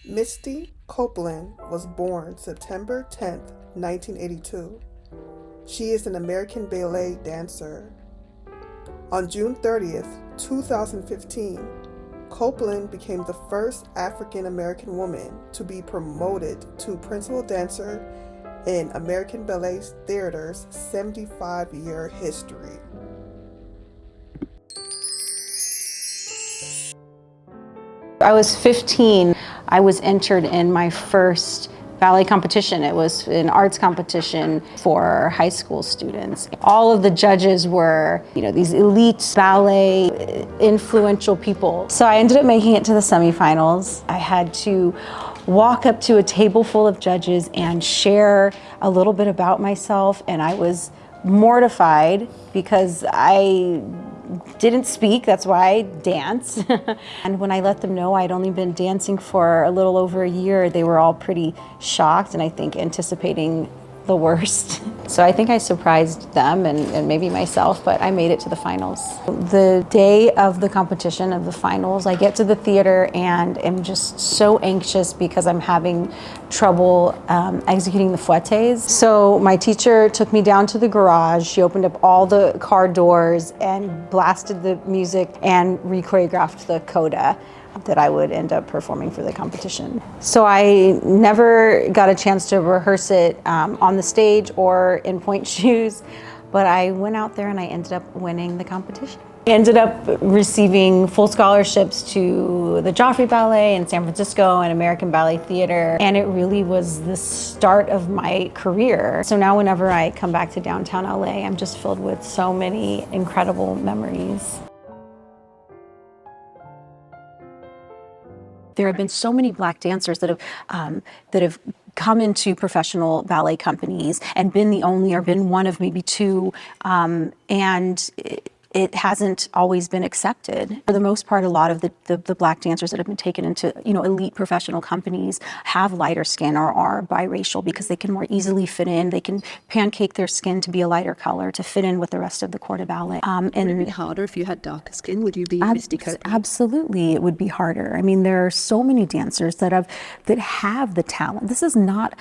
Misty Copeland was born September 10th, 1982. She is an American ballet dancer. On June 30th, 2015, Copeland became the first African American woman to be promoted to principal dancer in American Ballet Theater's 75-year history. I was 15. I was entered in my first ballet competition. It was an arts competition for high school students. All of the judges were, these elite ballet influential people. So I ended up making it to the semifinals. I had to walk up to a table full of judges and share a little bit about myself, and I was mortified because I didn't speak, that's why I dance. And when I let them know I'd only been dancing for a little over a year, they were all pretty shocked and I think anticipating the worst. So I think I surprised them and maybe myself, but I made it to the finals. The day of the competition, of the finals, I get to the theater and am just so anxious because I'm having trouble executing the fouettes. So my teacher took me down to the garage. She opened up all the car doors and blasted the music and re-choreographed the coda that I would end up performing for the competition. So I never got a chance to rehearse it on the stage or in pointe shoes, but I went out there and I ended up winning the competition. I ended up receiving full scholarships to the Joffrey Ballet in San Francisco and American Ballet Theater, and it really was the start of my career. So now whenever I come back to downtown LA, I'm just filled with so many incredible memories. There have been so many Black dancers that have come into professional ballet companies and been the only or been one of maybe two, and it hasn't always been accepted. For the most part, a lot of the Black dancers that have been taken into elite professional companies have lighter skin or are biracial because they can more easily fit in. They can pancake their skin to be a lighter color to fit in with the rest of the corps de ballet. Would it be harder if you had darker skin? Would you be Misty Copeland? Absolutely, it would be harder. I mean, there are so many dancers that have the talent. This is not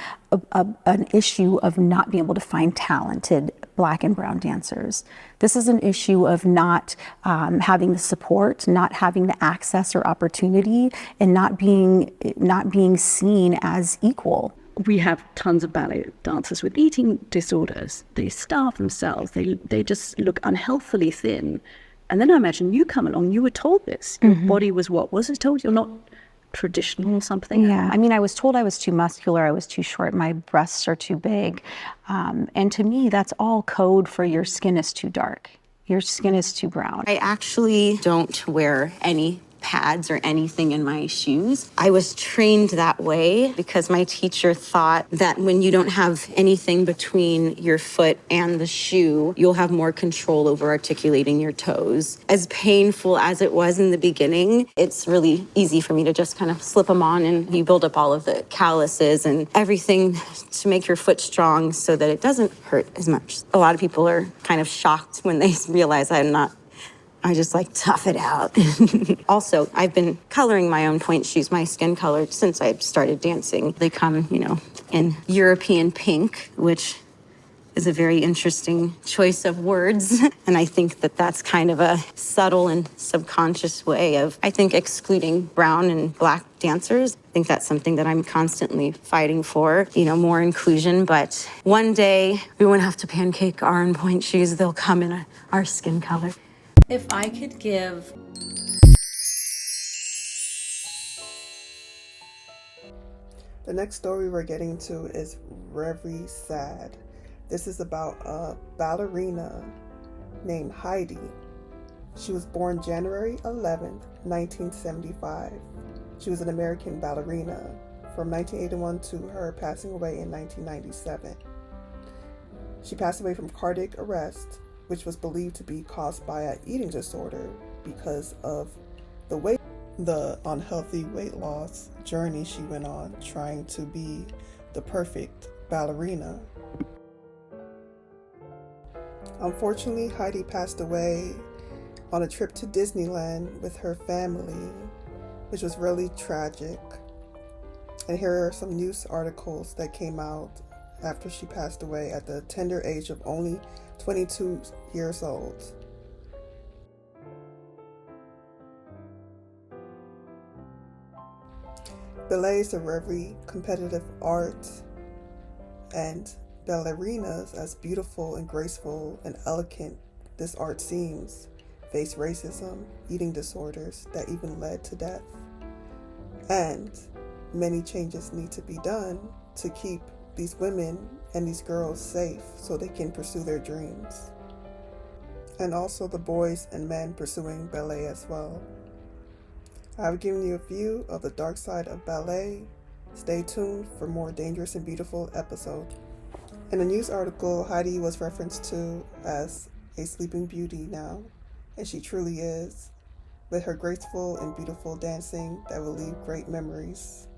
an issue of not being able to find talented Black and brown dancers. This is an issue of not having the support, not having the access or opportunity, and not being seen as equal. We have tons of ballet dancers with eating disorders. They starve themselves. They just look unhealthily thin. And then I imagine you come along, you were told this. Your body was what? Was it told you're not traditional or something? Yeah, I mean, I was told I was too muscular, I was too short, my breasts are too big. And to me, that's all code for your skin is too dark. Your skin is too brown. I actually don't wear any pads or anything in my shoes. I was trained that way because my teacher thought that when you don't have anything between your foot and the shoe, you'll have more control over articulating your toes. As painful as it was in the beginning, it's really easy for me to just kind of slip them on, and you build up all of the calluses and everything to make your foot strong so that it doesn't hurt as much. A lot of people are kind of shocked when they realize I just tough it out. Also, I've been coloring my own pointe shoes, my skin color, since I started dancing. They come, in European pink, which is a very interesting choice of words. And I think that that's kind of a subtle and subconscious way of, I think, excluding brown and Black dancers. I think that's something that I'm constantly fighting for, more inclusion. But one day, we won't have to pancake our own pointe shoes. They'll come in our skin color. If I could give The next story we're getting to is very sad. This is about a ballerina named Heidi. She was born January 11th, 1975. She was an American ballerina from 1981 to her passing away in 1997. She passed away from cardiac arrest, which was believed to be caused by an eating disorder because of the unhealthy weight loss journey she went on trying to be the perfect ballerina. Unfortunately, Heidi passed away on a trip to Disneyland with her family, which was really tragic. And here are some news articles that came out after she passed away at the tender age of only 22 years old. Ballet is a very competitive art, and ballerinas, as beautiful and graceful and elegant this art seems, face racism, eating disorders that even led to death. And many changes need to be done to keep these women and these girls safe so they can pursue their dreams. And also the boys and men pursuing ballet as well. I've given you a view of the dark side of ballet. Stay tuned for more dangerous and beautiful episodes. In a news article, Heidi was referenced to as a sleeping beauty now, and she truly is, with her graceful and beautiful dancing that will leave great memories.